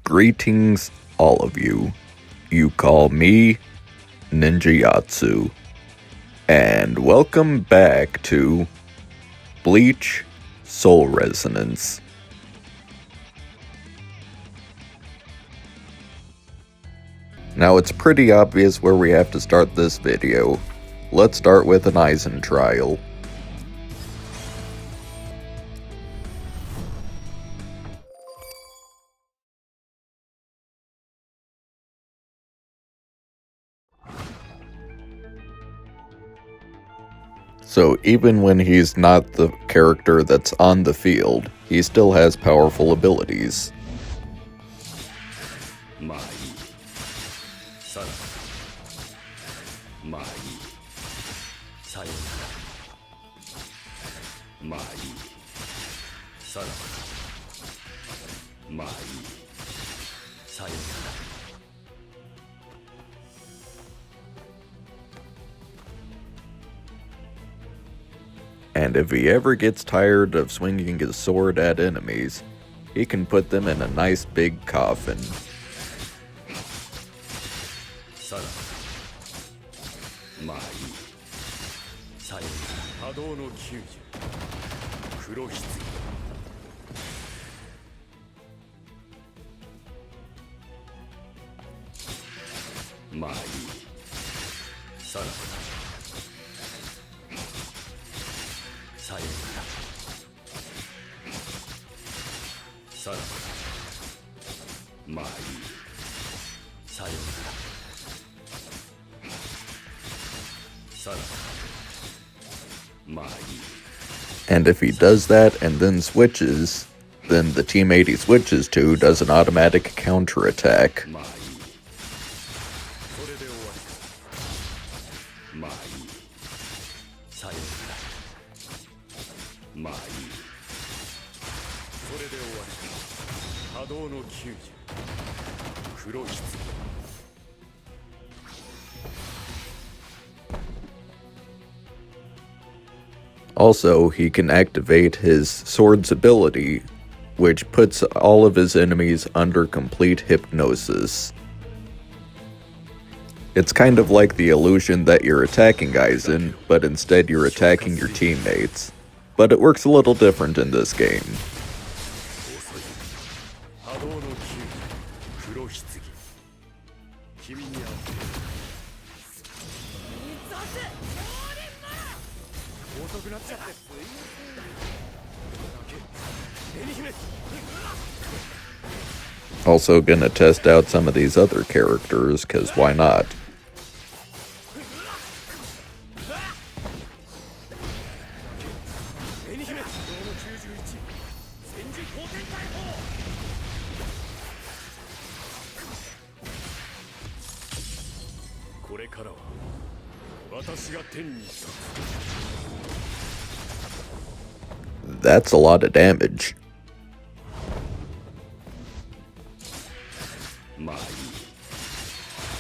Greetings, all of you. You call me Ninjayatsu. And welcome back to Bleach Soul Resonance. Now it's pretty obvious where we have to start this video. Let's start with an Aizen trial. So even when he's not the character that's on the field, he still has powerful abilities. And if he ever gets tired of swinging his sword at enemies, he can put them in a nice big coffin. And if he does that and then switches, then the teammate he switches to does an automatic counterattack. Also, he can activate his sword's ability, which puts all of his enemies under complete hypnosis. It's kind of like the illusion that you're attacking Aizen, but instead you're attacking your teammates. But it works a little different in this game. Also gonna test out some of these other characters, cause why not? That's a lot of damage.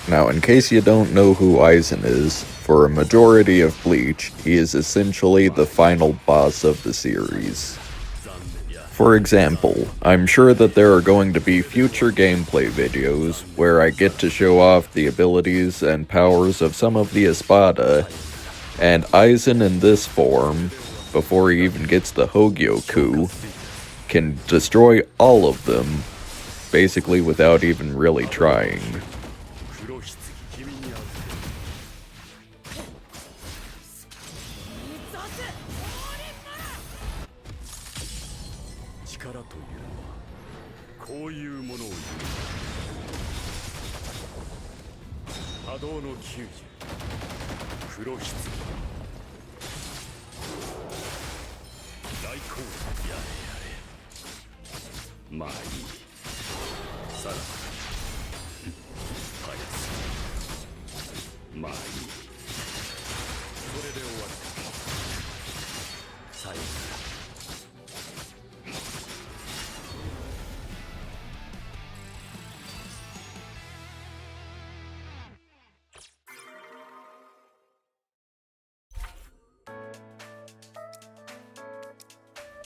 Now, in case you don't know who Aizen is, for a majority of Bleach, he is essentially the final boss of the series. For example, I'm sure that there are going to be future gameplay videos where I get to show off the abilities and powers of some of the Espada, and Aizen in this form, before he even gets the Hogyoku, can destroy all of them, basically without even really trying.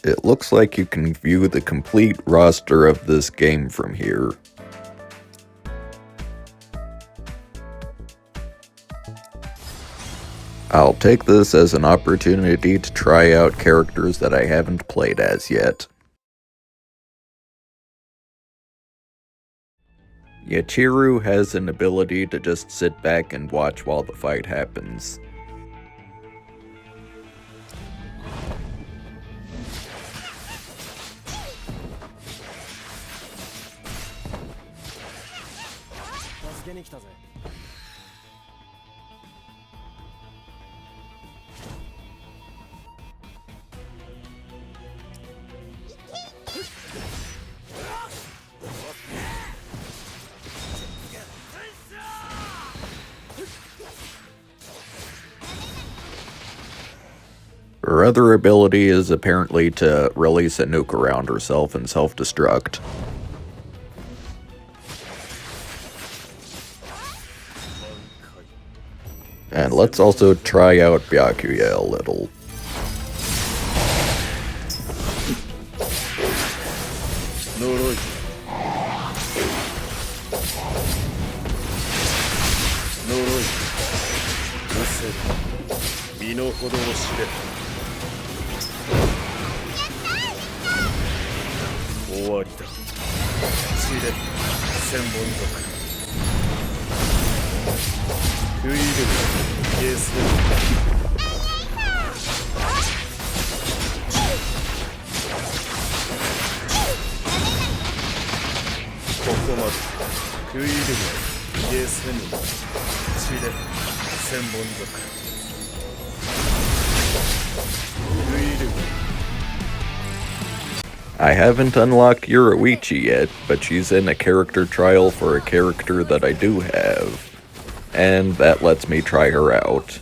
It looks like you can view the complete roster of this game from here. I'll take this as an opportunity to try out characters that I haven't played as yet. Yachiru has an ability to just sit back and watch while the fight happens. Her other ability is apparently to release a nuke around herself and self-destruct. And let's also try out Byakuya a little. I haven't unlocked Uruichi yet, but she's in a character trial for a character that I do have, and that lets me try her out.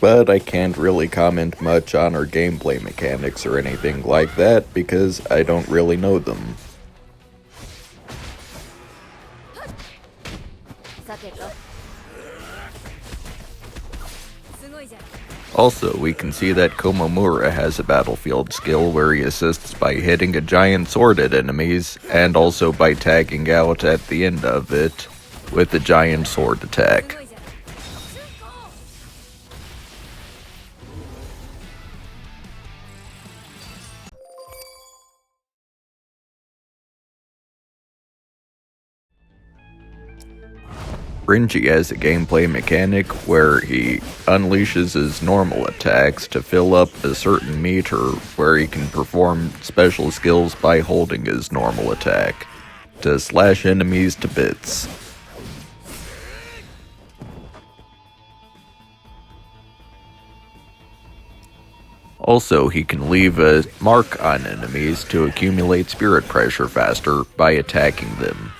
But I can't really comment much on her gameplay mechanics or anything like that because I don't really know them. Also, we can see that Komomura has a battlefield skill where he assists by hitting a giant sword at enemies, and also by tagging out at the end of it with a giant sword attack. Renji has a gameplay mechanic where he unleashes his normal attacks to fill up a certain meter where he can perform special skills by holding his normal attack to slash enemies to bits. Also, he can leave a mark on enemies to accumulate spirit pressure faster by attacking them.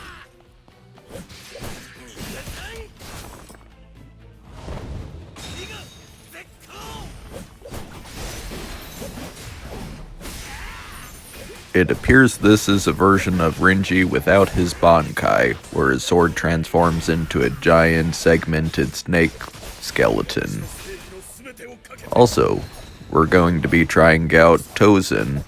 It appears this is a version of Renji without his Bankai, where his sword transforms into a giant segmented snake skeleton. Also, we're going to be trying out Tosen.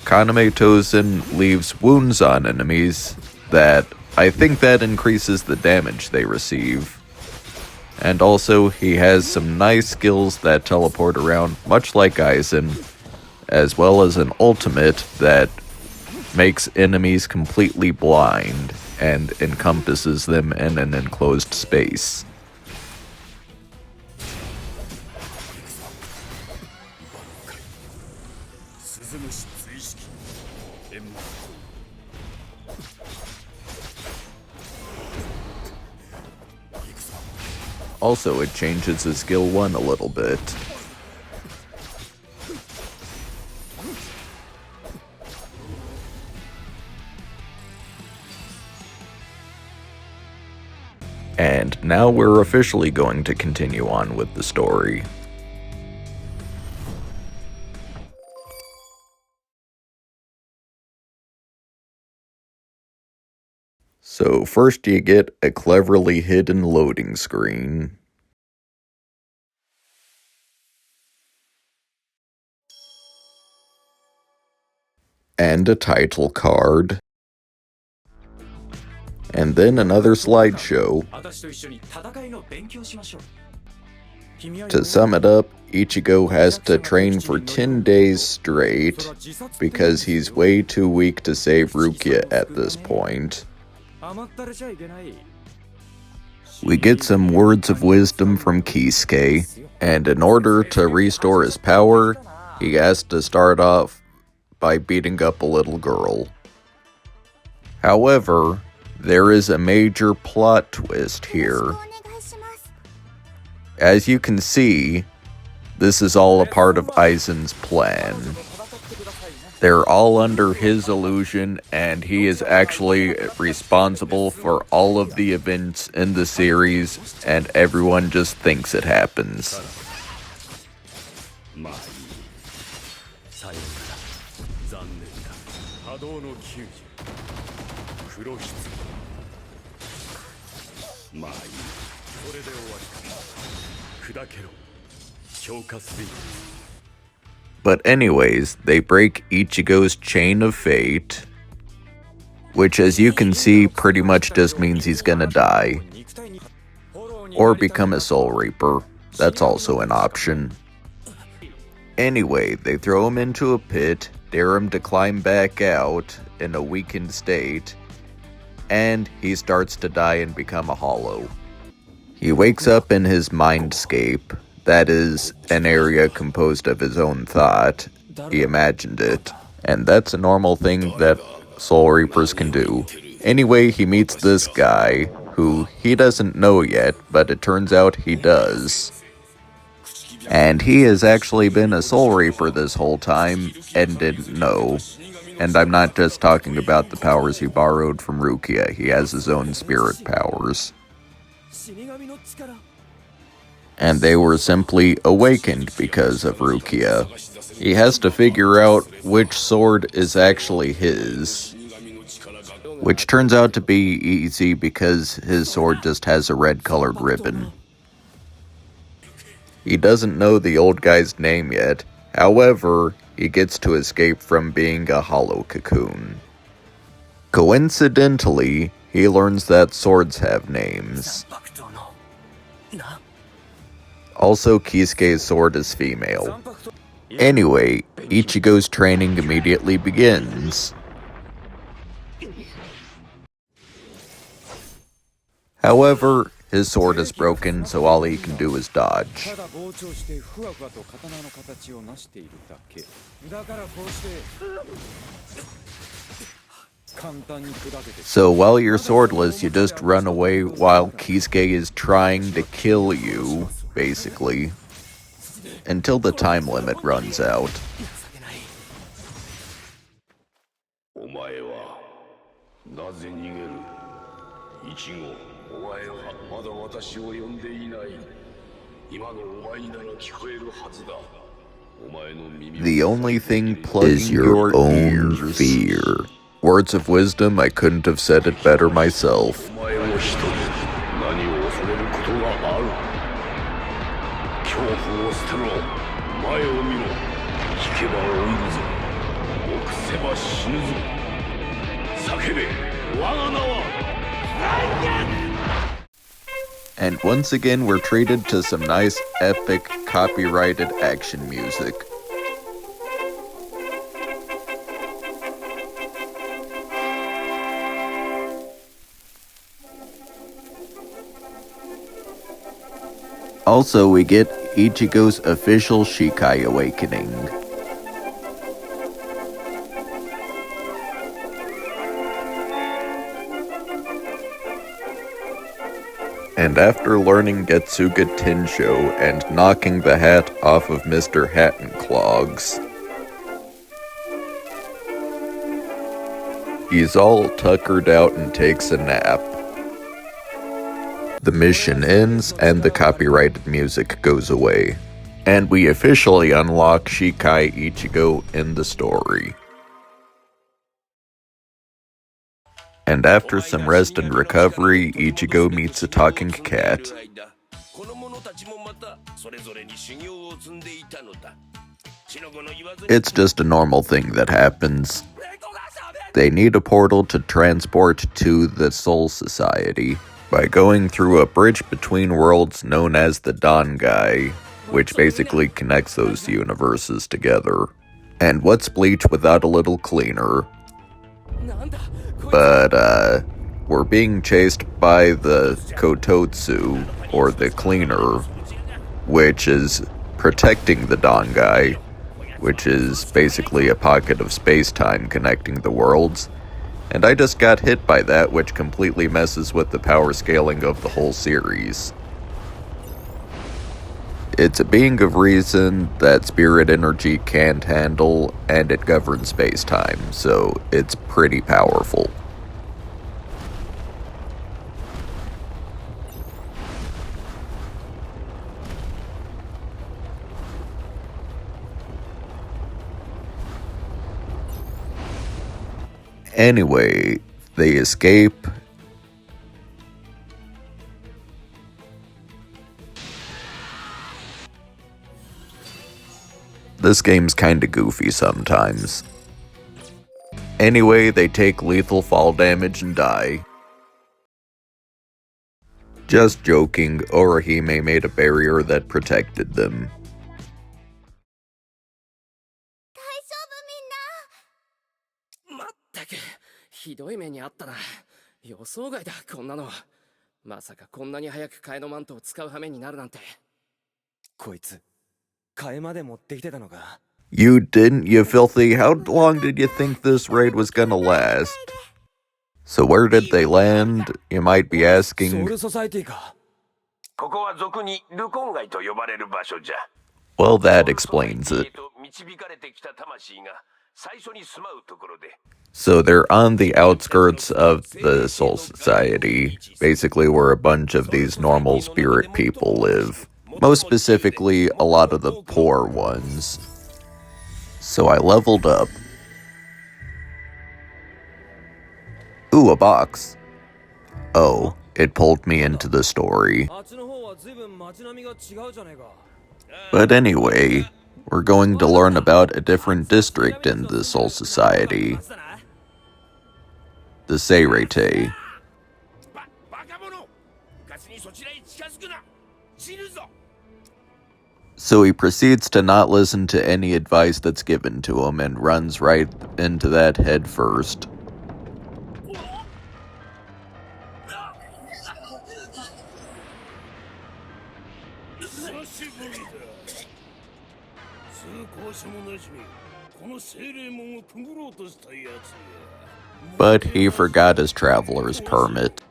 Kaname Tosen leaves wounds on enemies that I think that increases the damage they receive. And also, he has some nice skills that teleport around, much like Aizen, as well as an ultimate that makes enemies completely blind and encompasses them in an enclosed space. Also, it changes his skill 1 a little bit. And now we're officially going to continue on with the story. So first you get a cleverly hidden loading screen. And a title card. And then another slideshow. To sum it up, Ichigo has to train for 10 days straight because he's way too weak to save Rukia at this point. We get some words of wisdom from Kisuke, and in order to restore his power, he has to start off by beating up a little girl. However, there is a major plot twist here. As you can see, this is all a part of Aizen's plan. They're all under his illusion, and he is actually responsible for all of the events in the series, and everyone just thinks it happens. But anyways, they break Ichigo's chain of fate, which as you can see pretty much just means he's gonna die. Or become a Soul Reaper, that's also an option. Anyway, they throw him into a pit, dare him to climb back out in a weakened state, and he starts to die and become a hollow. He wakes up in his mindscape. That is, an area composed of his own thought. He imagined it. And that's a normal thing that Soul Reapers can do. Anyway, he meets this guy, who he doesn't know yet, but it turns out he does. And he has actually been a Soul Reaper this whole time, and didn't know. And I'm not just talking about the powers he borrowed from Rukia, he has his own spirit powers. And they were simply awakened because of Rukia. He has to figure out which sword is actually his, which turns out to be easy because his sword just has a red-colored ribbon. He doesn't know the old guy's name yet, however, he gets to escape from being a hollow cocoon. Coincidentally, he learns that swords have names. Also, Kisuke's sword is female. Anyway, Ichigo's training immediately begins. However, his sword is broken, so all he can do is dodge. So while you're swordless, you just run away while Kisuke is trying to kill you, basically, until the time limit runs out. The only thing plugging is your own ears. Fear. Words of wisdom, I couldn't have said it better myself. And once again, we're treated to some nice, epic, copyrighted action music. Also, we get Ichigo's official Shikai awakening. And after learning Getsuga Tensho and knocking the hat off of Mr. Hattenclogs, he's all tuckered out and takes a nap. The mission ends and the copyrighted music goes away. And we officially unlock Shikai Ichigo in the story. And after some rest and recovery, Ichigo meets a talking cat. It's just a normal thing that happens. They need a portal to transport to the Soul Society. by going through a bridge between worlds known as the Dangai, which basically connects those universes together. And what's Bleach without a little cleaner? But, we're being chased by the Kototsu, or the cleaner, which is protecting the Dangai, which is basically a pocket of space-time connecting the worlds. And I just got hit by that, which completely messes with the power scaling of the whole series. It's a being of reason that spirit energy can't handle, and it governs space-time, so it's pretty powerful. Anyway, they escape. This game's kinda goofy sometimes. Anyway, they take lethal fall damage and die. Just joking, Orihime made a barrier that protected them. You didn't, you filthy? How long did you think this raid was gonna last? So where did they land, you might be asking? Well, that explains it. So they're on the outskirts of the Soul Society, basically where a bunch of these normal spirit people live. Most specifically, a lot of the poor ones. So I leveled up. Ooh, a box. Oh, it pulled me into the story. But anyway, we're going to learn about a different district in the Soul Society. The Seirete. So he proceeds to not listen to any advice that's given to him and runs right into that head first. But he forgot his traveler's permit.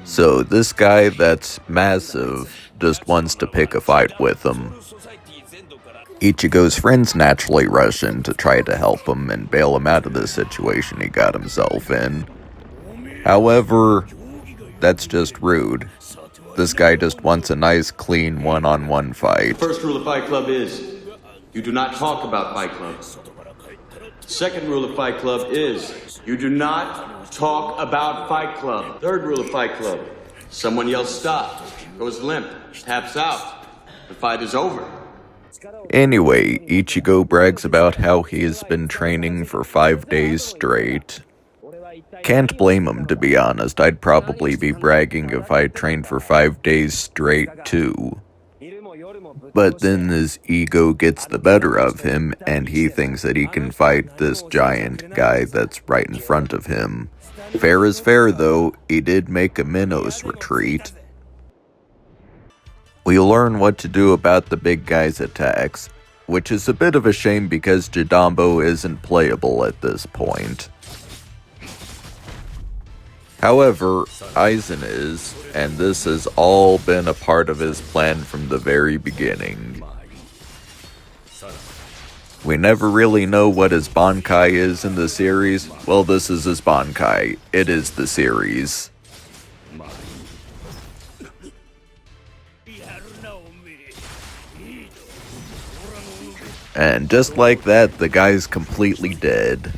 So this guy that's massive just wants to pick a fight with him. Ichigo's friends naturally rush in to try to help him and bail him out of the situation he got himself in. However, that's just rude. This guy just wants a nice, clean, one-on-one fight. The first rule of Fight Club is, you do not talk about Fight Club. Second rule of Fight Club is, you do not talk about Fight Club. Third rule of Fight Club, someone yells stop, goes limp, taps out. The fight is over. Anyway, Ichigo brags about how he has been training for 5 days straight. Can't blame him, to be honest. I'd probably be bragging if I trained for 5 days straight, too. But then his ego gets the better of him, and he thinks that he can fight this giant guy that's right in front of him. Fair is fair, though. He did make a Minos retreat. We learn what to do about the big guy's attacks, which is a bit of a shame because Jidanbo'd isn't playable at this point. However, Aizen is, and this has all been a part of his plan from the very beginning. We never really know what his Bankai is in the series. Well, this is his Bankai. It is the series. And just like that, the guy's completely dead.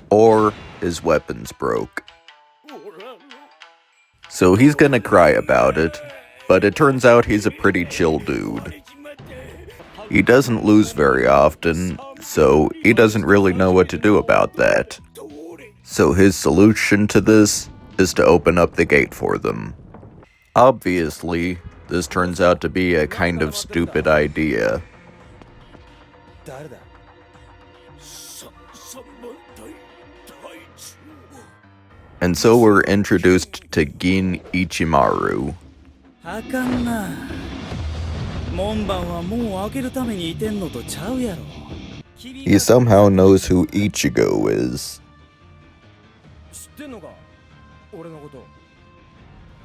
Or his weapons broke. So he's gonna cry about it, but it turns out he's a pretty chill dude. He doesn't lose very often, so he doesn't really know what to do about that. So his solution to this? is to open up the gate for them. Obviously, this turns out to be a kind of stupid idea. And so we're introduced to Gin Ichimaru. He somehow knows who Ichigo is.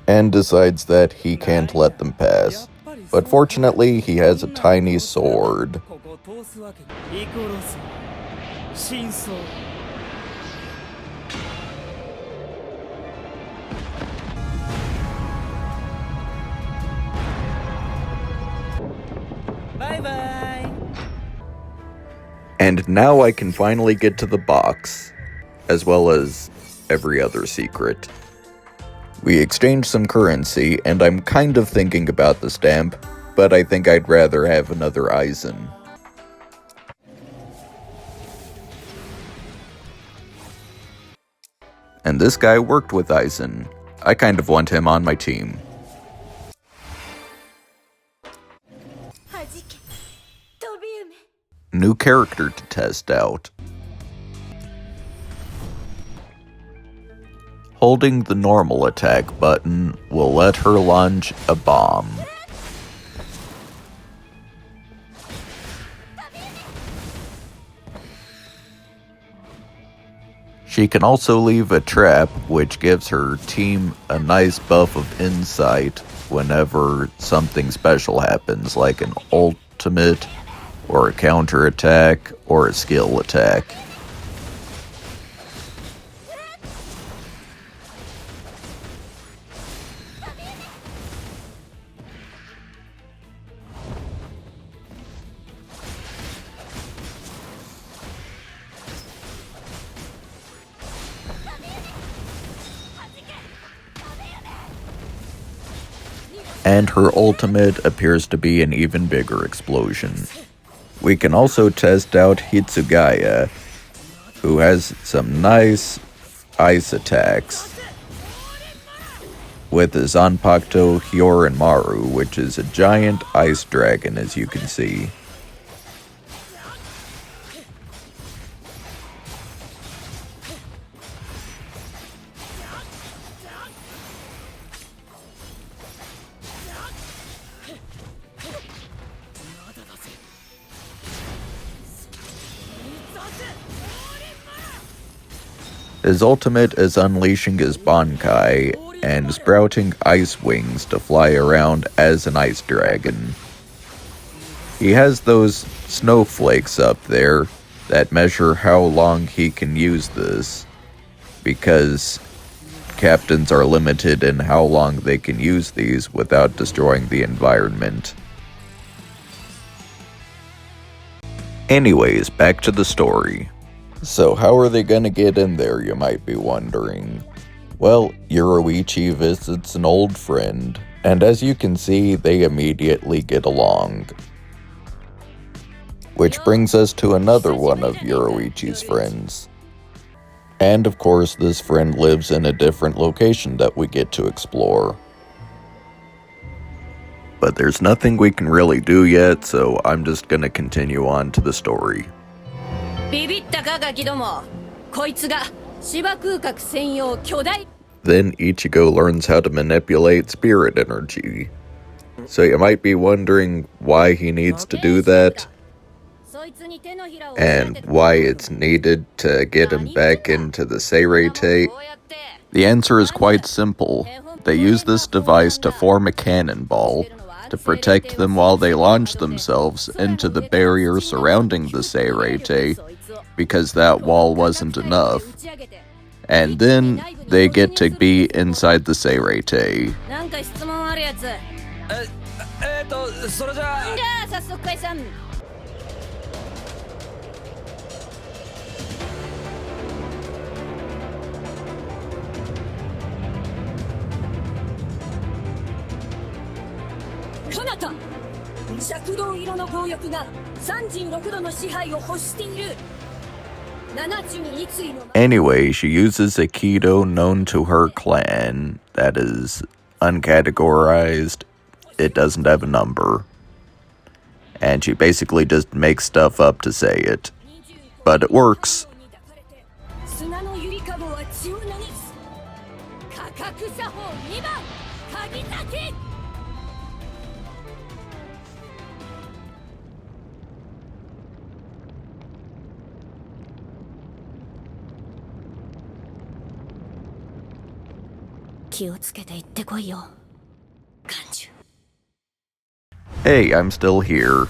And decides that he can't let them pass. But fortunately, he has a tiny sword. Bye-bye! And now I can finally get to the box, as well as every other secret. We exchange some currency, and I'm kind of thinking about the stamp, but I think I'd rather have another Aizen. And this guy worked with Aizen. I kind of want him on my team. New character to test out. Holding the normal attack button will let her launch a bomb. She can also leave a trap, which gives her team a nice buff of insight whenever something special happens, like an ultimate, or a counterattack, or a skill attack. And her ultimate appears to be an even bigger explosion. We can also test out Hitsugaya, who has some nice ice attacks, with his Zanpakuto Hyorinmaru, which is a giant ice dragon, as you can see. His ultimate is unleashing his Bankai and sprouting ice wings to fly around as an ice dragon. He has those snowflakes up there that measure how long he can use this, because captains are limited in how long they can use these without destroying the environment. Anyways, back to the story. So how are they gonna get in there, you might be wondering? Well, Yoruichi visits an old friend, and as you can see, they immediately get along. Which brings us to another one of Yoruichi's friends. And of course, this friend lives in a different location that we get to explore. But there's nothing we can really do yet, so I'm just gonna continue on to the story. Then Ichigo learns how to manipulate spirit energy. So you might be wondering why he needs to do that, and why it's needed to get him back into the Seirei. The answer is quite simple. They use this device to form a cannonball to protect them while they launch themselves into the barrier surrounding the Seirei, because that wall wasn't enough. And then they get to be inside the Seirei. Anyway, she uses a Kido known to her clan that is uncategorized. It doesn't have a number. And she basically just makes stuff up to say it. But it works. Hey, I'm still here.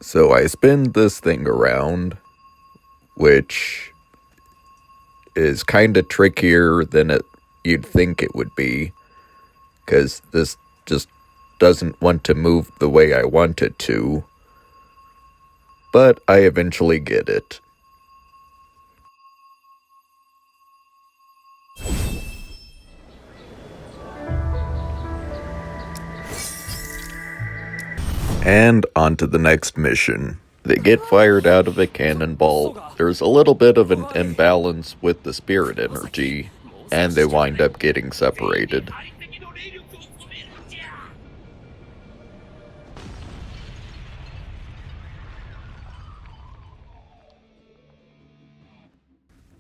So I spin this thing around, which is kind of trickier than you'd think it would be, because this just doesn't want to move the way I want it to. But I eventually get it. And on to the next mission. They get fired out of a cannonball. There's a little bit of an imbalance with the spirit energy, and they wind up getting separated.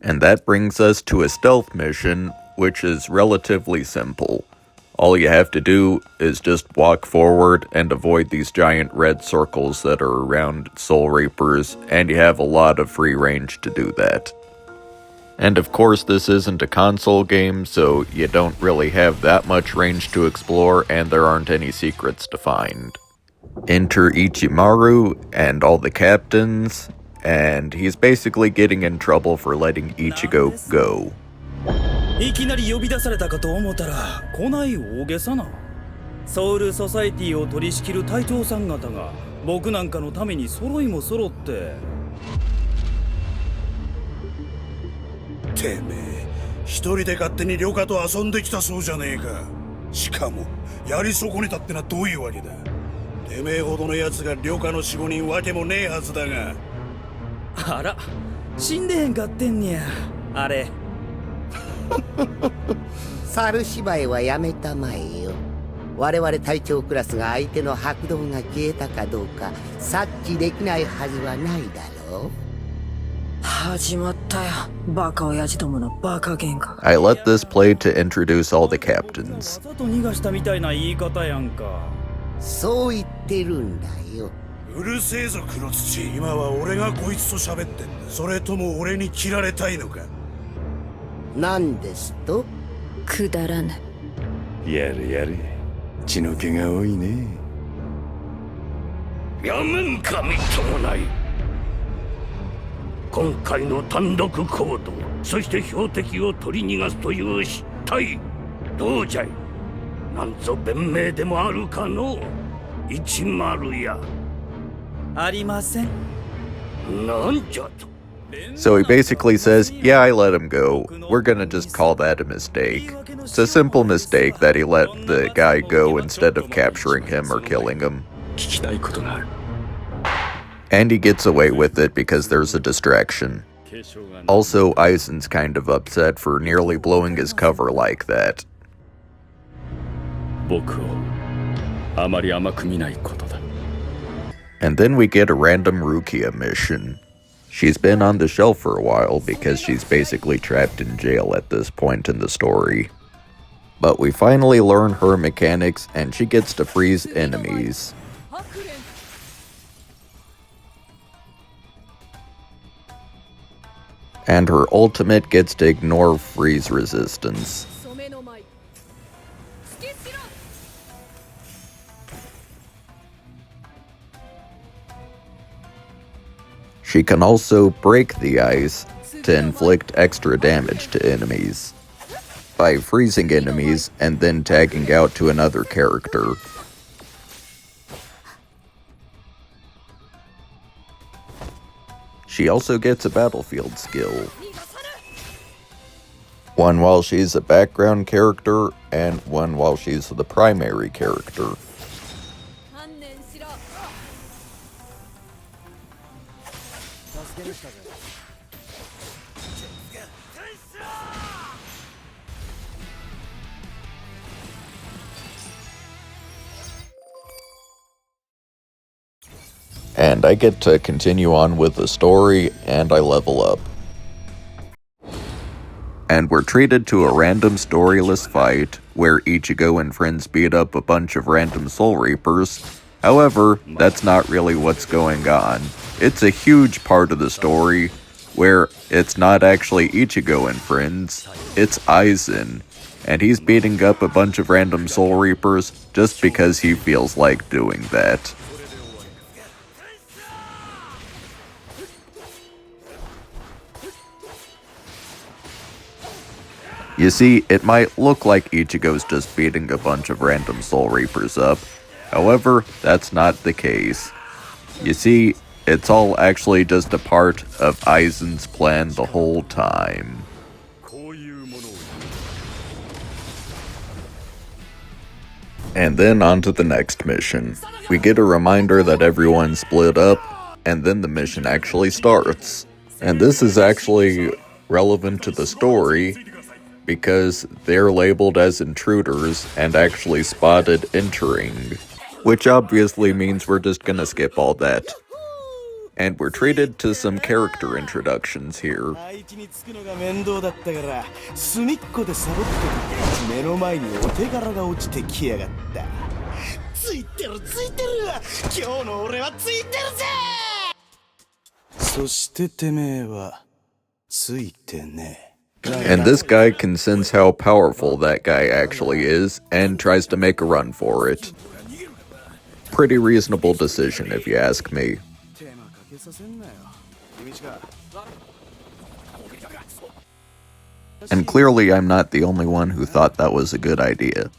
And that brings us to a stealth mission, which is relatively simple. All you have to do is just walk forward and avoid these giant red circles that are around Soul Reapers, and you have a lot of free range to do that. And of course, this isn't a console game, so you don't really have that much range to explore, and there aren't any secrets to find. Enter Ichimaru and all the captains, and he's basically getting in trouble for letting Ichigo go. いきなり呼び出されたかと思ったら来ない大げさなソウルソサイティを取り仕切る隊長さん方が僕なんかのために揃いも揃っててめえ一人で勝手に旅客と遊んできたそうじゃねえかしかもやり損ねたってのはどういうわけだてめえほどのやつが旅客の4、5人わけもねえはずだがあら死んでへんかってんにゃあれ猿芝居はやめたまえよ我々隊長クラスが相手の白道が消えたかどうか察知できないはずはないだろう始まったよバカ親父どものバカ喧嘩 I let this play to introduce all the captains. わざと逃がしたみたいな言い方やんかそう言ってるんだようるせえぞ黒土今は俺がこいつと喋ってんだそれとも俺に切られたいのかなんですとくだらぬやれやれ血の気が多いねやめんかみっともない今回の単独行動そして標的を取り逃がすという失態どうじゃいなんぞ弁明でもあるかの10やありませんなんじゃと So he basically says, yeah, I let him go. We're gonna just call that a mistake. It's a simple mistake that he let the guy go instead of capturing him or killing him. And he gets away with it because there's a distraction. Also, Aizen's kind of upset for nearly blowing his cover like that. And then we get a random Rukia mission. She's been on the shelf for a while because she's basically trapped in jail at this point in the story. But we finally learn her mechanics and she gets to freeze enemies. And her ultimate gets to ignore freeze resistance. She can also break the ice to inflict extra damage to enemies by freezing enemies and then tagging out to another character. She also gets a battlefield skill. One while she's a background character, and one while she's the primary character. And I get to continue on with the story, and I level up. And we're treated to a random storyless fight, where Ichigo and friends beat up a bunch of random Soul Reapers. However, that's not really what's going on. It's a huge part of the story, where it's not actually Ichigo and friends, it's Aizen. And he's beating up a bunch of random Soul Reapers just because he feels like doing that. You see, it might look like Ichigo's just beating a bunch of random Soul Reapers up. However, that's not the case. You see, it's all actually just a part of Aizen's plan the whole time. And then on to the next mission. We get a reminder that everyone split up, and then the mission actually starts. And this is actually relevant to the story, because they're labeled as intruders and actually spotted entering. Which obviously means we're just gonna skip all that. And we're treated to some character introductions here. And this guy can sense how powerful that guy actually is, and tries to make a run for it. Pretty reasonable decision, if you ask me. And clearly I'm not the only one who thought that was a good idea.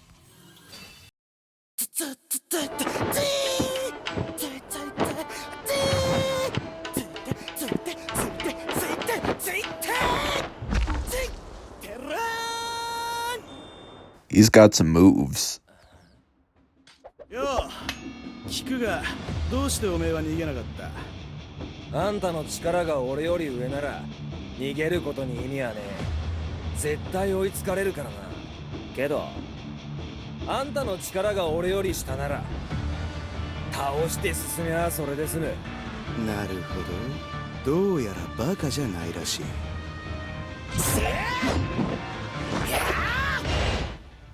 He's got some moves. Yo, 聞くが、どうしておめえは逃げなかった？あんたの力が俺より上なら逃げることに意味はねえ。絶対追いつかれるからな。けどあんたの力が俺より下なら倒して進めばそれで済む。なるほど。どうやらバカじゃないらしい。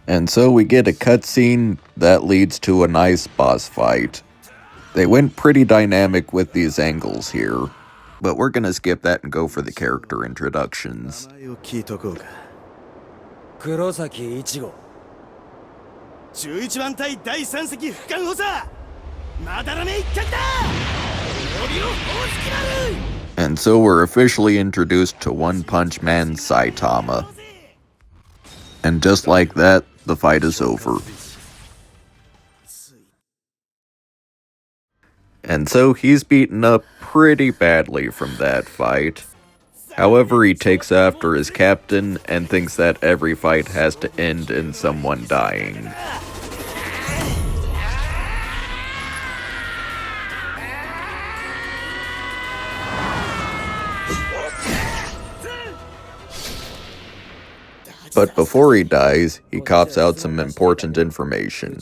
And so we get a cutscene that leads to a nice boss fight. They went pretty dynamic with these angles here, but we're gonna skip that and go for the character introductions. 黒崎一護。11番隊第3隻俯瞰補佐。まだらめ一脚だ。森を放つきなる。And so we're officially introduced to One Punch Man Saitama. And just like that, the fight is over. And so he's beaten up pretty badly from that fight. However, he takes after his captain and thinks that every fight has to end in someone dying. But before he dies, he cops out some important information.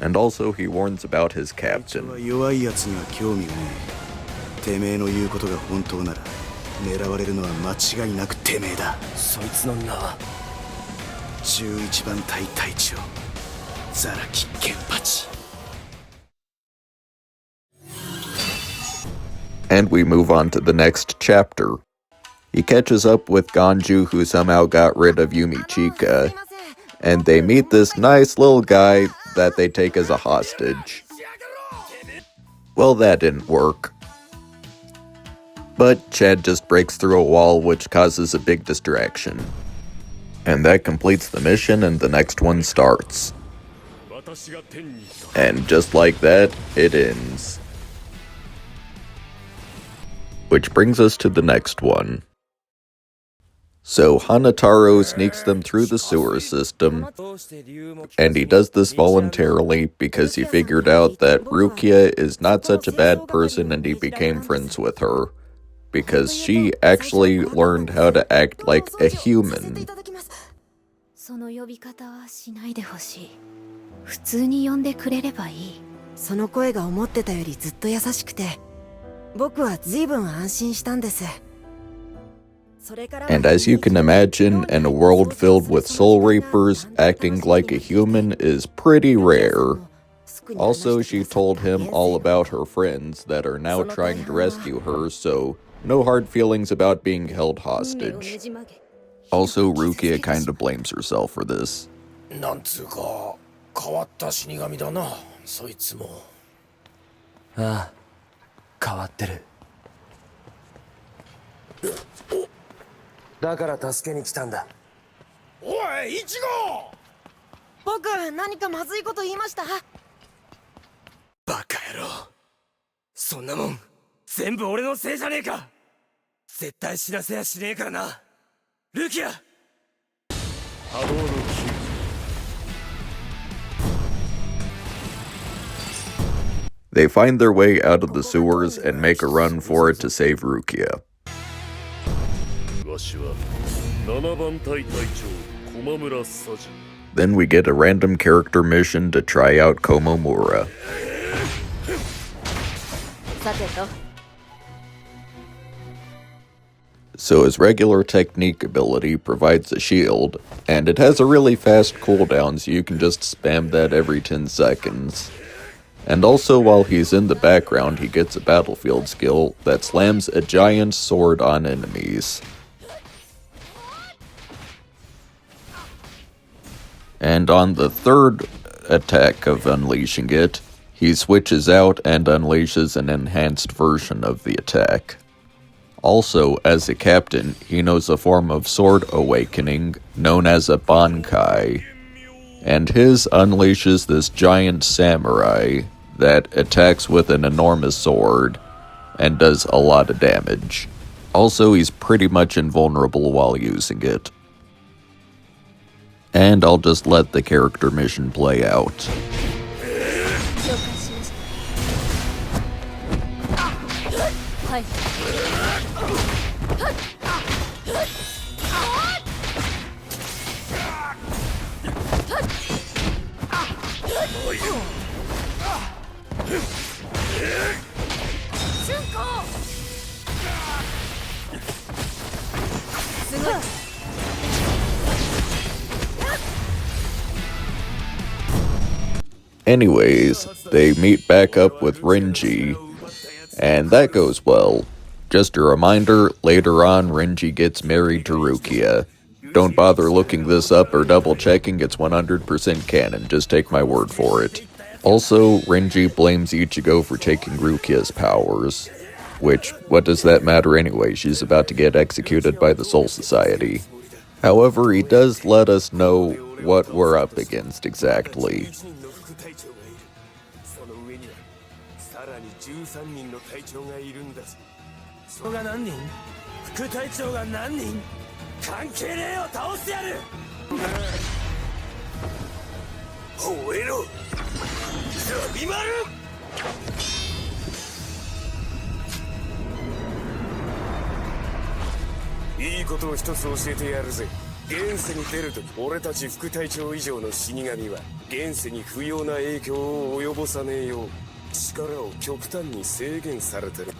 And also he warns about his captain. And we move on to the next chapter. He catches up with Ganju, who somehow got rid of Yumichika, and they meet this nice little guy that they take as a hostage. Well, that didn't work. But Chad just breaks through a wall, which causes a big distraction. And that completes the mission, and the next one starts. And just like that, it ends. Which brings us to the next one. So Hanataro sneaks them through the sewer system, and he does this voluntarily because he figured out that Rukia is not such a bad person and he became friends with her, because she actually learned how to act like a human. その呼び方はしないでほしい。普通に呼んでくれればいい。その声が思ってたよりずっと優しくて、僕は随分安心したんです。 And as you can imagine, in a world filled with soul reapers, acting like a human is pretty rare. Also, she told him all about her friends that are now trying to rescue her, so no hard feelings about being held hostage. Also, Rukia kind of blames herself for this. なんつうか変わった死神だな、そいつも。ああ、変わってる。だから助けに来たんだ。おい、イチゴ！僕、何かまずいこと言いました？バカ野郎。そんなもん、全部俺のせいじゃねえか。絶対死なせやしねえからな。ルキア！波動の球。 They find their way out of the sewers and make a run for it to save Rukia. Then we get a random character mission to try out Komomura. So his regular technique ability provides a shield, and it has a really fast cooldown, so you can just spam that every 10 seconds. And also, while he's in the background, he gets a battlefield skill that slams a giant sword on enemies. And on the third attack of unleashing it, he switches out and unleashes an enhanced version of the attack. Also, as a captain, he knows a form of sword awakening known as a Bankai, and his unleashes this giant samurai that attacks with an enormous sword and does a lot of damage. Also, he's pretty much invulnerable while using it. And I'll just let the character mission play out. Anyways, they meet back up with Renji, and that goes well. Just a reminder, later on Renji gets married to Rukia. Don't bother looking this up or double checking, it's 100% canon, just take my word for it. Also, Renji blames Ichigo for taking Rukia's powers. Which, what does that matter anyway, she's about to get executed by the Soul Society. However, he does let us know what we're up against exactly. Iいことを一つ教えてやるぜ。現世に出るとき、俺たち副隊長以上の死神は現世に不要な影響を及ぼさねえよう力を極端に制限されてる。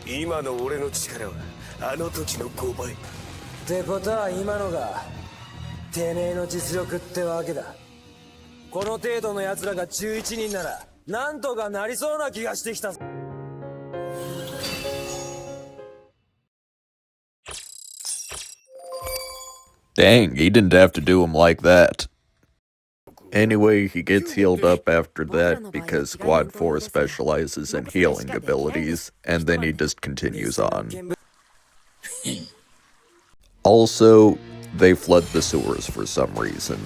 今の俺の力はあの時の5倍。ってことは今のがてめえの実力ってわけだ。この程度の奴らが11人ならなんとかなりそうな気がしてきた。 Dang, he didn't have to do him like that. Anyway, he gets healed up after that because Squad 4 specializes in healing abilities, and then he just continues on. Also, they flood the sewers for some reason.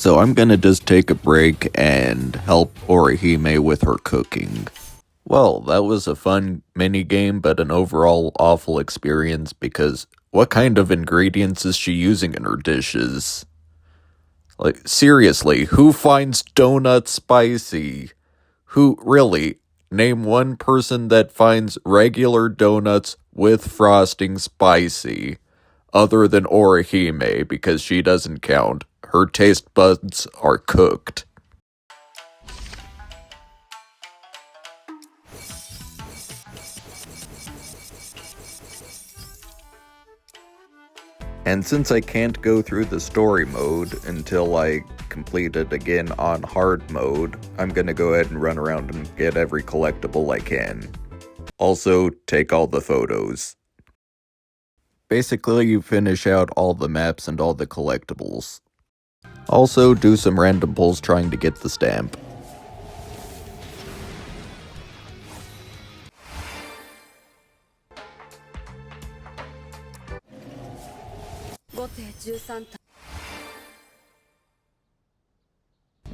So I'm gonna just take a break and help Orihime with her cooking. Well, that was a fun mini-game, but an overall awful experience because what kind of ingredients is she using in her dishes? Like, seriously, who finds donuts spicy? Who, really? Name one person that finds regular donuts with frosting spicy, other than Orihime, because she doesn't count. Her taste buds are cooked. And since I can't go through the story mode until I complete it again on hard mode, I'm gonna go ahead and run around and get every collectible I can. Also, take all the photos. Basically, you finish out all the maps and all the collectibles. Also, do some random pulls trying to get the stamp.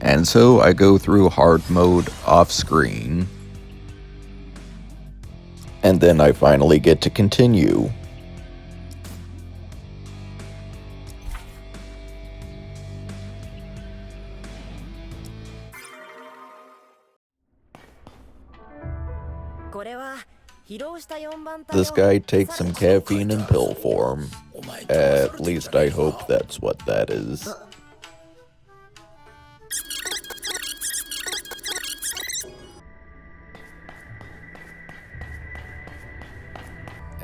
And so I go through hard mode off screen. And then I finally get to continue. This guy takes some caffeine in pill form. At least I hope that's what that is.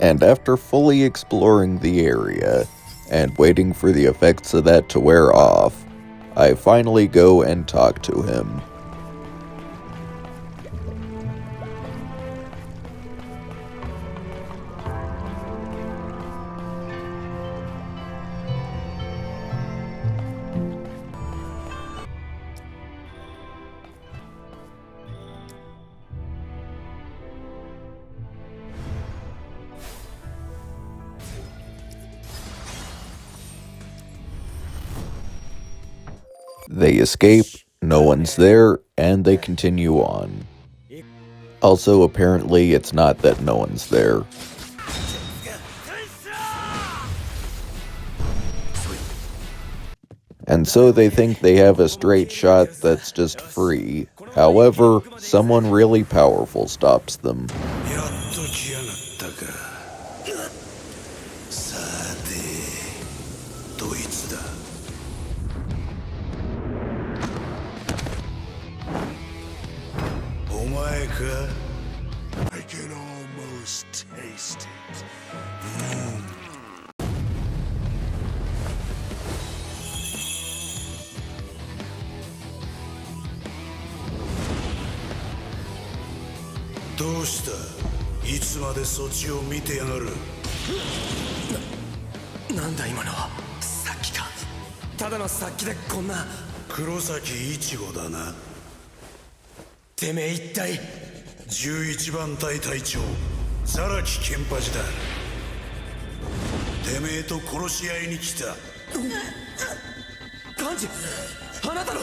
And after fully exploring the area, and waiting for the effects of that to wear off, I finally go and talk to him. They escape, no one's there, and they continue on. Also, apparently, it's not that no one's there. And so they think they have a straight shot that's just free. However, someone really powerful stops them. どうした？いつまでそっちを見てやがる。なんだ今のは。さっきか。ただの殺気でこんな。黒崎一護だな。てめえ一体。11番隊隊長ザラキケンパチだ。てめえと殺し合いに来た。幹事、花太郎、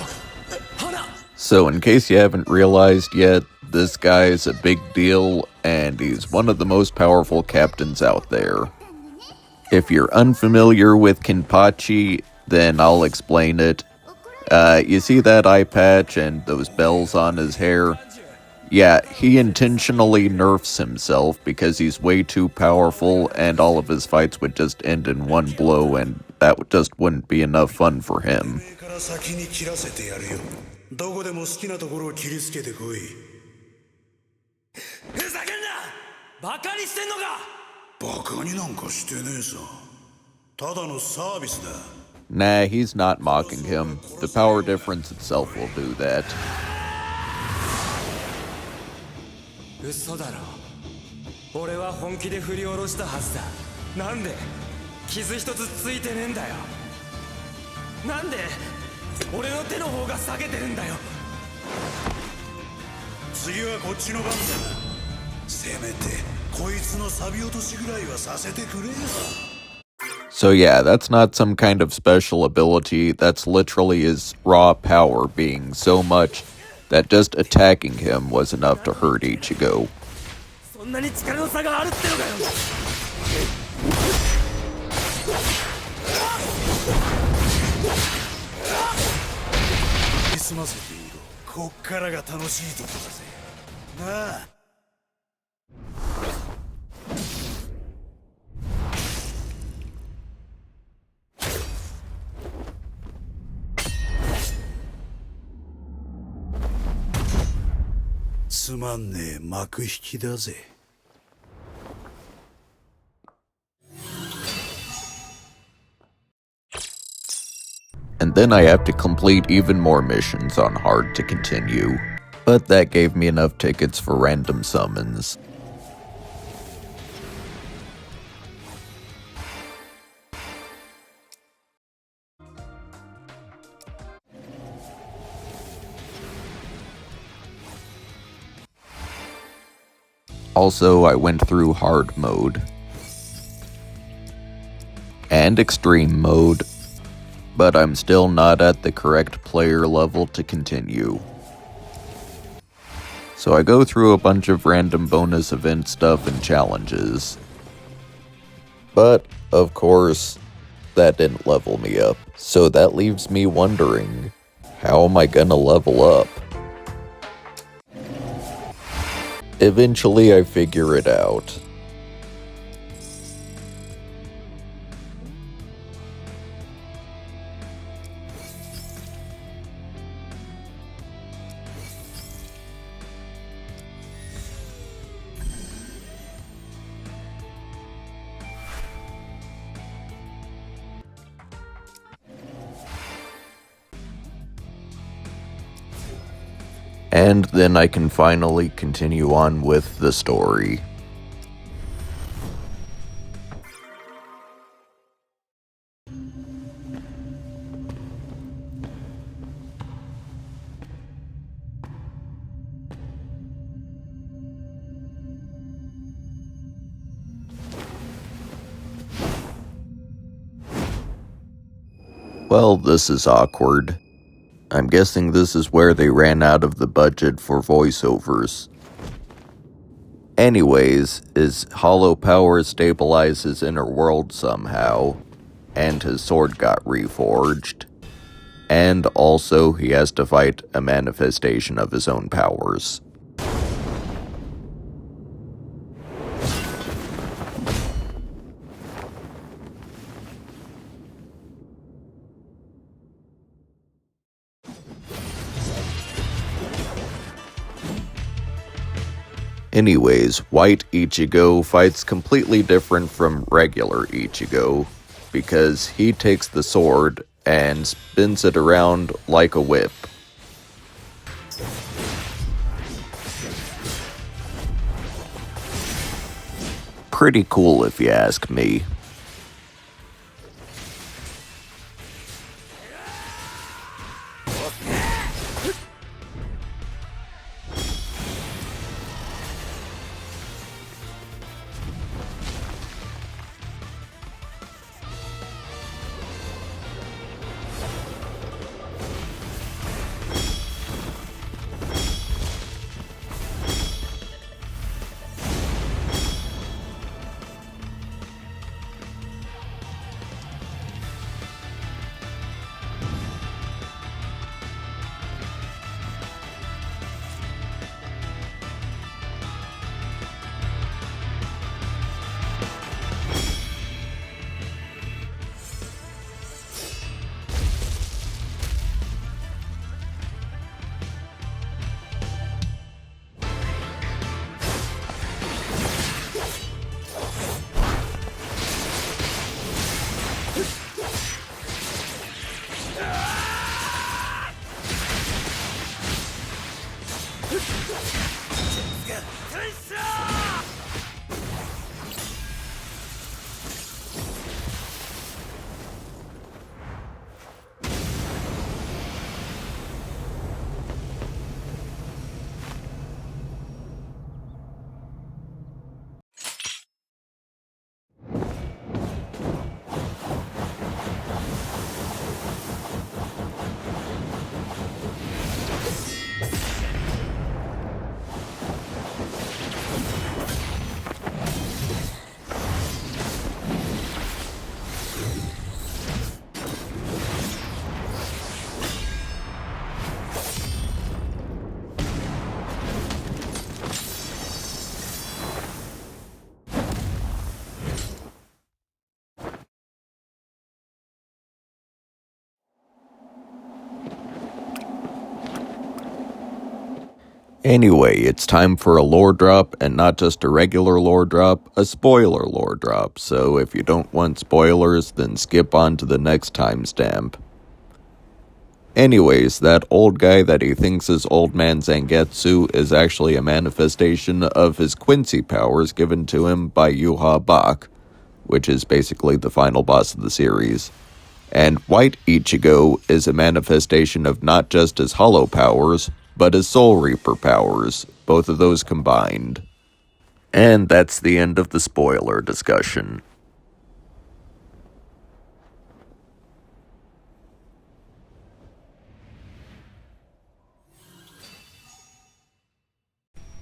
花。So in case you haven't realized yet, this guy is a big deal, and he's one of the most powerful captains out there. If you're unfamiliar with Kenpachi, then I'll explain it. You see that eye patch and those bells on his hair? Yeah, he intentionally nerfs himself because he's way too powerful, and all of his fights would just end in one blow, and that just wouldn't be enough fun for him. どこでも好きなところを切りつけてこい。ふざけんな！バカにしてんのか！バカになんかしてねえさ。ただのサービスだ。Nah, he's not mocking him. The power difference itself will do that. 嘘だろ。俺は本気で振り下ろしたはずだ。なんで傷一つついてねえんだよ。なんで俺の手の方が下げてるんだよ。次はこっちの番だ。せめてこいつの錆び落としぐらいはさせてくれよ。So yeah, that's not some kind of special ability, that's literally his raw power being so much that just attacking him was enough to hurt Ichigo. そんなに力の差があるってのかよ。済ませていろ。こっからが楽しいとこだぜ。なあ。つまんねえ幕引きだぜ。And then I have to complete even more missions on hard to continue. But that gave me enough tickets for random summons. Also, I went through hard mode and extreme mode, but I'm still not at the correct player level to continue. So I go through a bunch of random bonus event stuff and challenges. But, of course, that didn't level me up. So that leaves me wondering, how am I gonna level up? Eventually I figure it out. And then I can finally continue on with the story. Well, this is awkward. I'm guessing this is where they ran out of the budget for voiceovers. Anyways, his hollow power stabilized his inner world somehow, and his sword got reforged. And also, he has to fight a manifestation of his own powers. Anyways, White Ichigo fights completely different from regular Ichigo, because he takes the sword and spins it around like a whip. Pretty cool if you ask me. Anyway, it's time for a lore drop, and not just a regular lore drop, a spoiler lore drop, so if you don't want spoilers, then skip on to the next timestamp. Anyways, that old guy that he thinks is Old Man Zangetsu is actually a manifestation of his Quincy powers given to him by Yuha Bak, which is basically the final boss of the series. And White Ichigo is a manifestation of not just his Hollow powers, but his Soul Reaper powers, both of those combined. And that's the end of the spoiler discussion.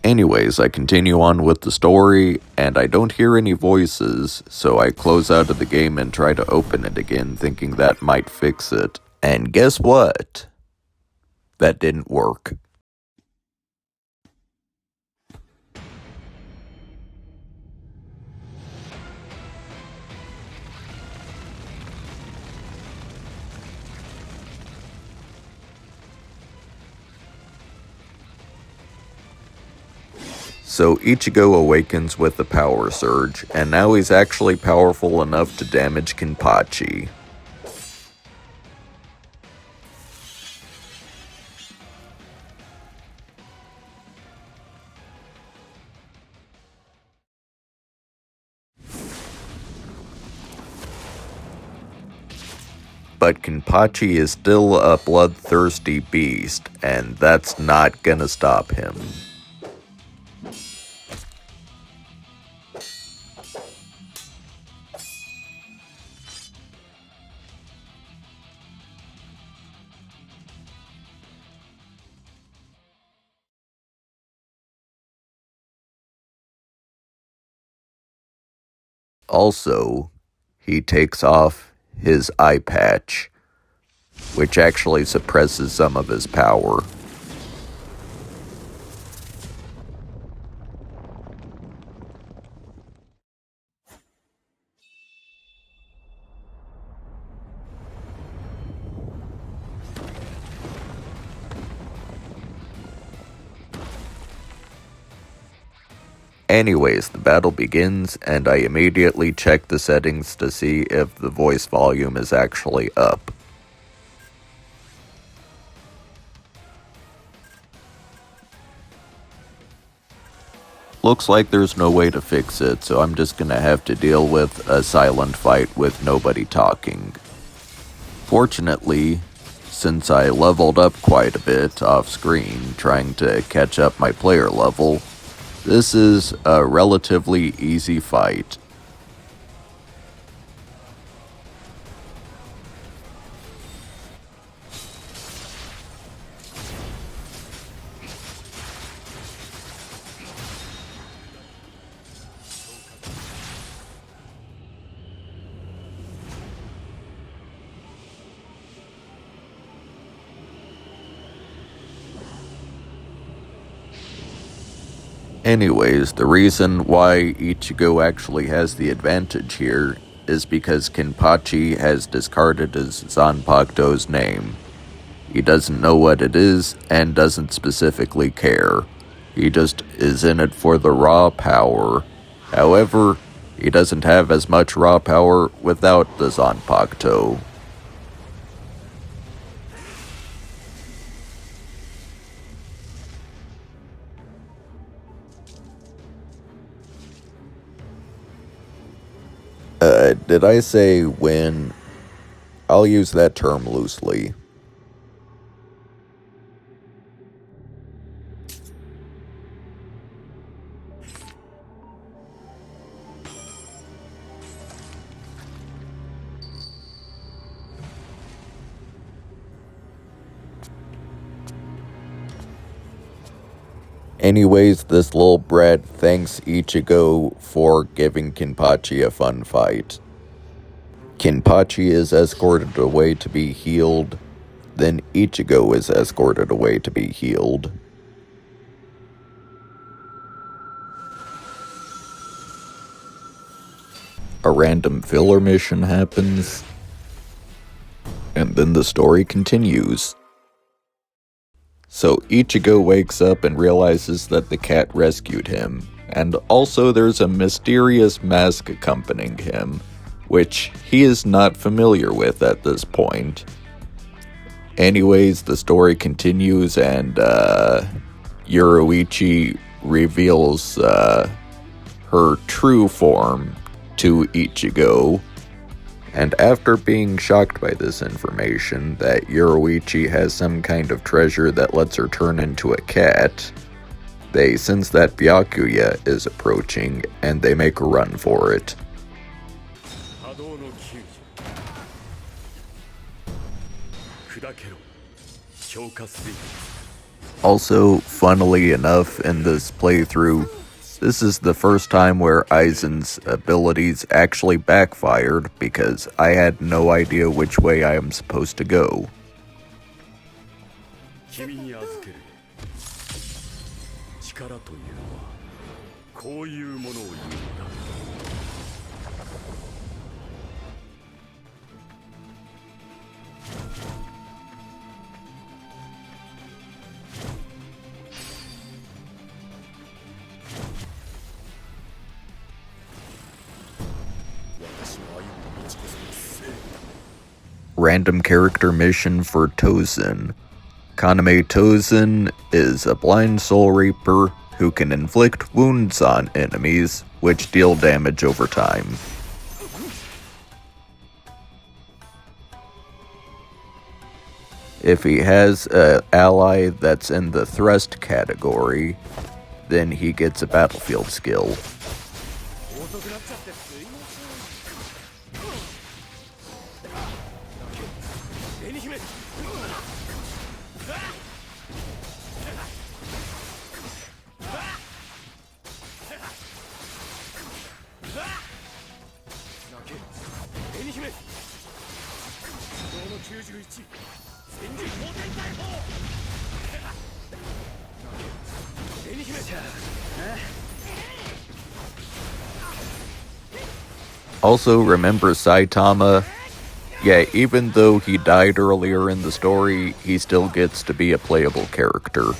Anyways, I continue on with the story, and I don't hear any voices, so I close out of the game and try to open it again, thinking that might fix it. And guess what? That didn't work. So Ichigo awakens with the power surge, and now he's actually powerful enough to damage Kenpachi. But Kenpachi is still a bloodthirsty beast, and that's not gonna stop him. Also, he takes off his eye patch, which actually suppresses some of his power. Anyways, the battle begins, and I immediately check the settings to see if the voice volume is actually up. Looks like there's no way to fix it, so I'm just gonna have to deal with a silent fight with nobody talking. Fortunately, since I leveled up quite a bit off screen trying to catch up my player level, this is a relatively easy fight. Anyways, the reason why Ichigo actually has the advantage here is because Kenpachi has discarded his Zanpakuto's name. He doesn't know what it is and doesn't specifically care. He just is in it for the raw power. However, he doesn't have as much raw power without the Zanpakuto. Did I say win? I'll use that term loosely. Anyways, this little brat thanks Ichigo for giving Kenpachi a fun fight. Kenpachi is escorted away to be healed, then Ichigo is escorted away to be healed. A random filler mission happens, and then the story continues. So Ichigo wakes up and realizes that the cat rescued him, and also there's a mysterious mask accompanying him, which he is not familiar with at this point. Anyways, the story continues, and Yoruichi reveals her true form to Ichigo. And after being shocked by this information, that Yoruichi has some kind of treasure that lets her turn into a cat, they sense that Byakuya is approaching, and they make a run for it. Also, funnily enough, in this playthrough, this is the first time where Aizen's abilities actually backfired because I had no idea which way I am supposed to go. Random character mission for Tosen. Kaname Tosen is a blind soul reaper who can inflict wounds on enemies, which deal damage over time. If he has an ally that's in the thrust category, then he gets a battlefield skill. Also, remember Saitama? Yeah, even though he died earlier in the story, he still gets to be a playable character.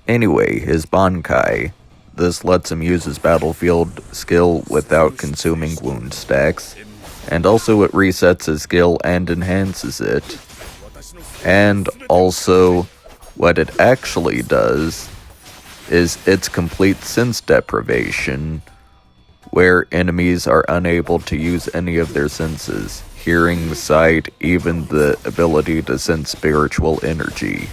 Anyway, his Bankai. This lets him use his battlefield skill without consuming wound stacks, and also it resets his skill and enhances it. And also, what it actually does is its complete sense deprivation, where enemies are unable to use any of their senses. Hearing, sight, even the ability to sense spiritual energy.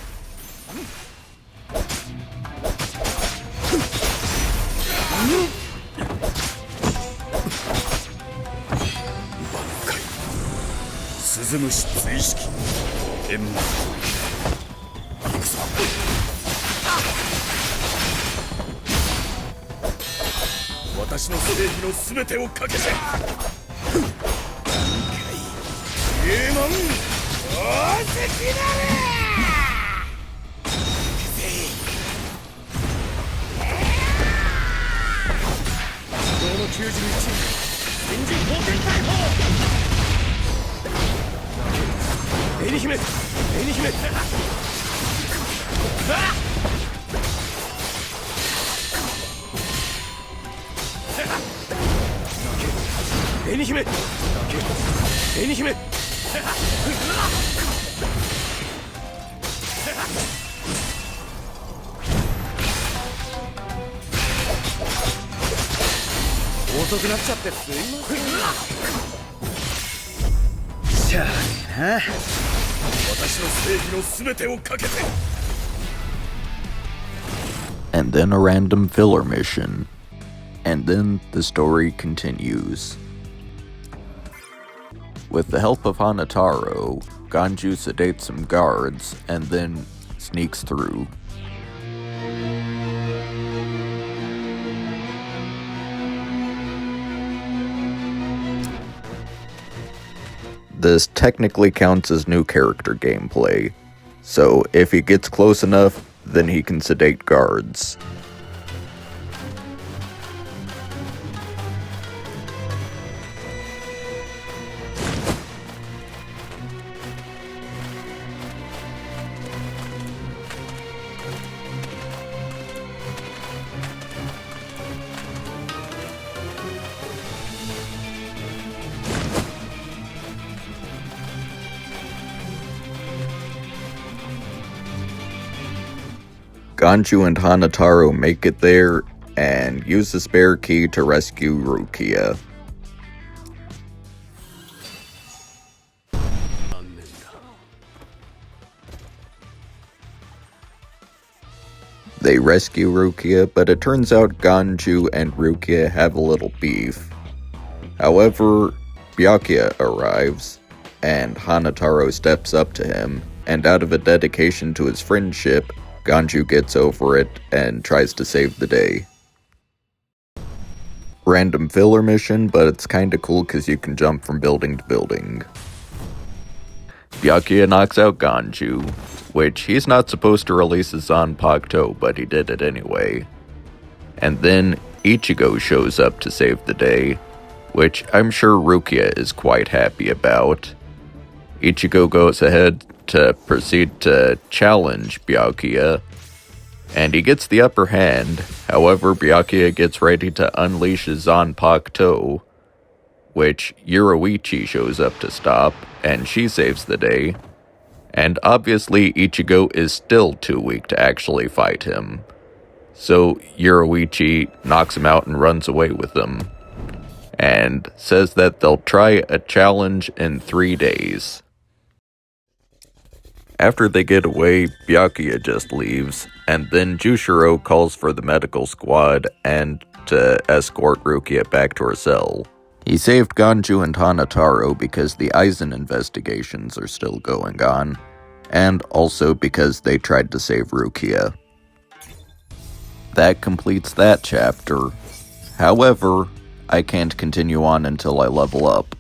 And then a random filler mission. And then the story continues. With the help of Hanataro, Ganju sedates some guards and then sneaks through. This technically counts as new character gameplay, so if he gets close enough, then he can sedate guards. Ganju and Hanataro make it there and use the spare key to rescue Rukia. They rescue Rukia, but it turns out Ganju and Rukia have a little beef. However, Byakuya arrives, and Hanataro steps up to him, and out of a dedication to his friendship, Ganju gets over it and tries to save the day. Random filler mission, but it's kinda cool because you can jump from building to building. Byakuya knocks out Ganju, which he's not supposed to release his Zanpakuto, but he did it anyway. And then Ichigo shows up to save the day, which I'm sure Rukia is quite happy about. Ichigo goes ahead to proceed to challenge Byakuya, and he gets the upper hand. However, Byakuya gets ready to unleash his Zanpakuto, which Yoruichi shows up to stop, and she saves the day. And obviously Ichigo is still too weak to actually fight him, so Yoruichi knocks him out and runs away with him, and says that they'll try a challenge in 3 days. After they get away, Byakuya just leaves, and then Jushiro calls for the medical squad and to escort Rukia back to her cell. He saved Ganju and Hanataro because the Aizen investigations are still going on, and also because they tried to save Rukia. That completes that chapter. However, I can't continue on until I level up.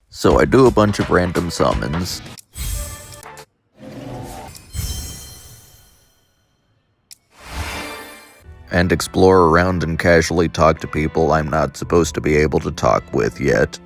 So I do a bunch of random summons. And explore around and casually talk to people I'm not supposed to be able to talk with yet.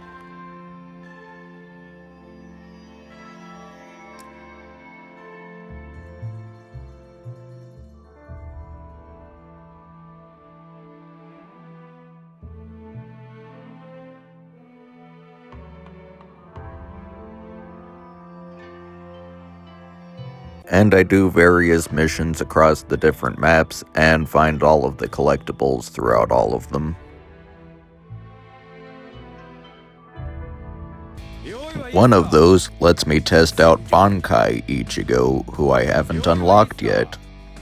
And I do various missions across the different maps and find all of the collectibles throughout all of them. One of those lets me test out Bankai Ichigo, who I haven't unlocked yet,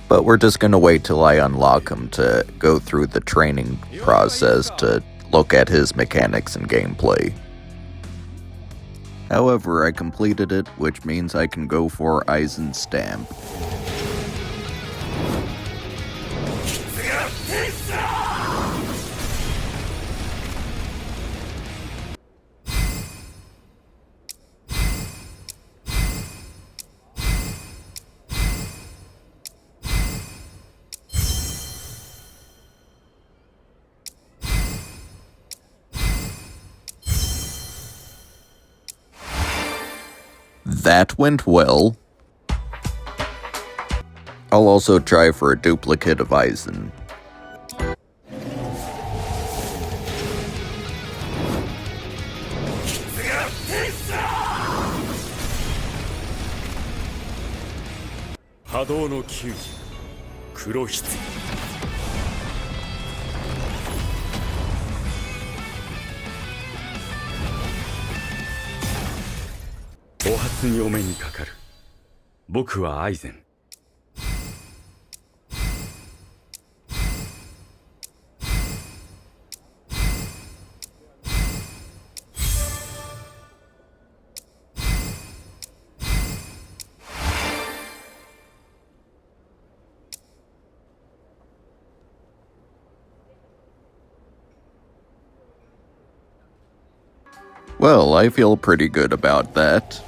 but we're just gonna wait till I unlock him to go through the training process to look at his mechanics and gameplay. However, I completed it, which means I can go for Aizen's stamp. That went well. I'll also try for a duplicate of Aizen. Well, I feel pretty good about that.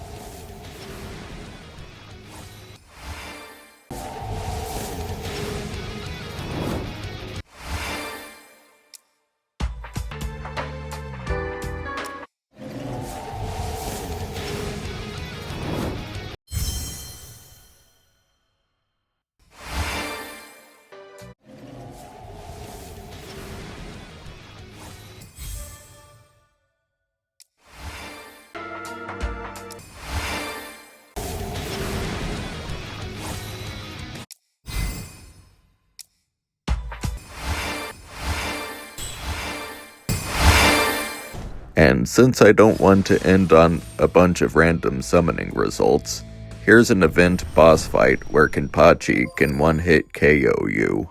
And since I don't want to end on a bunch of random summoning results, here's an event boss fight where Kenpachi can one-hit KO you.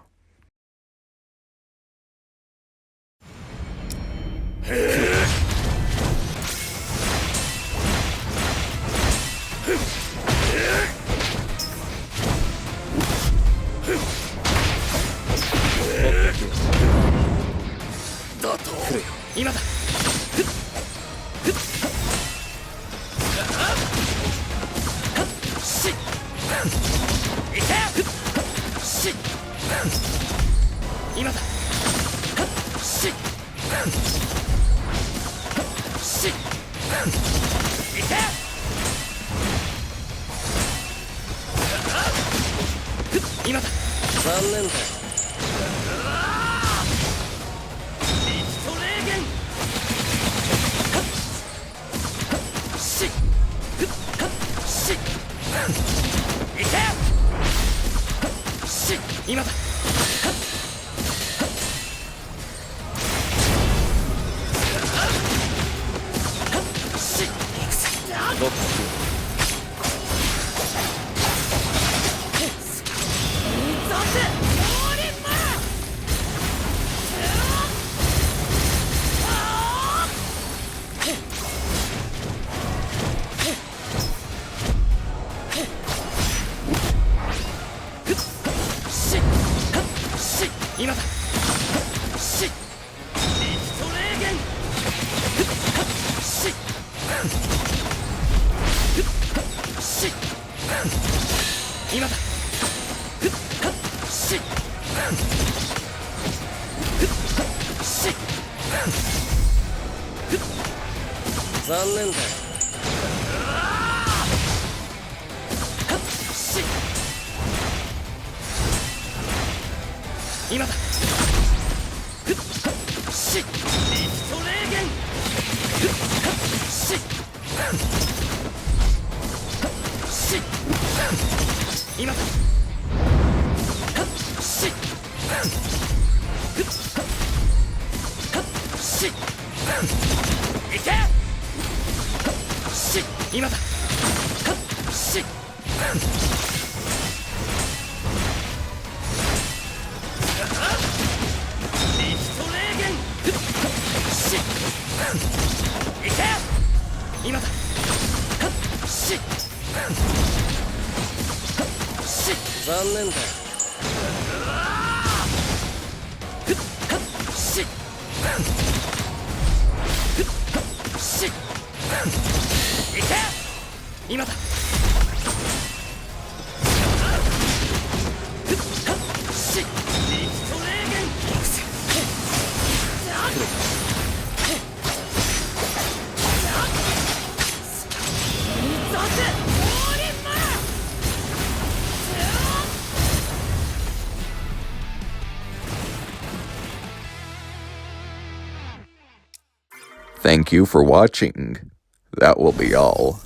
Thank you for watching. That will be all.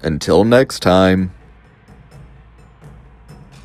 Until next time.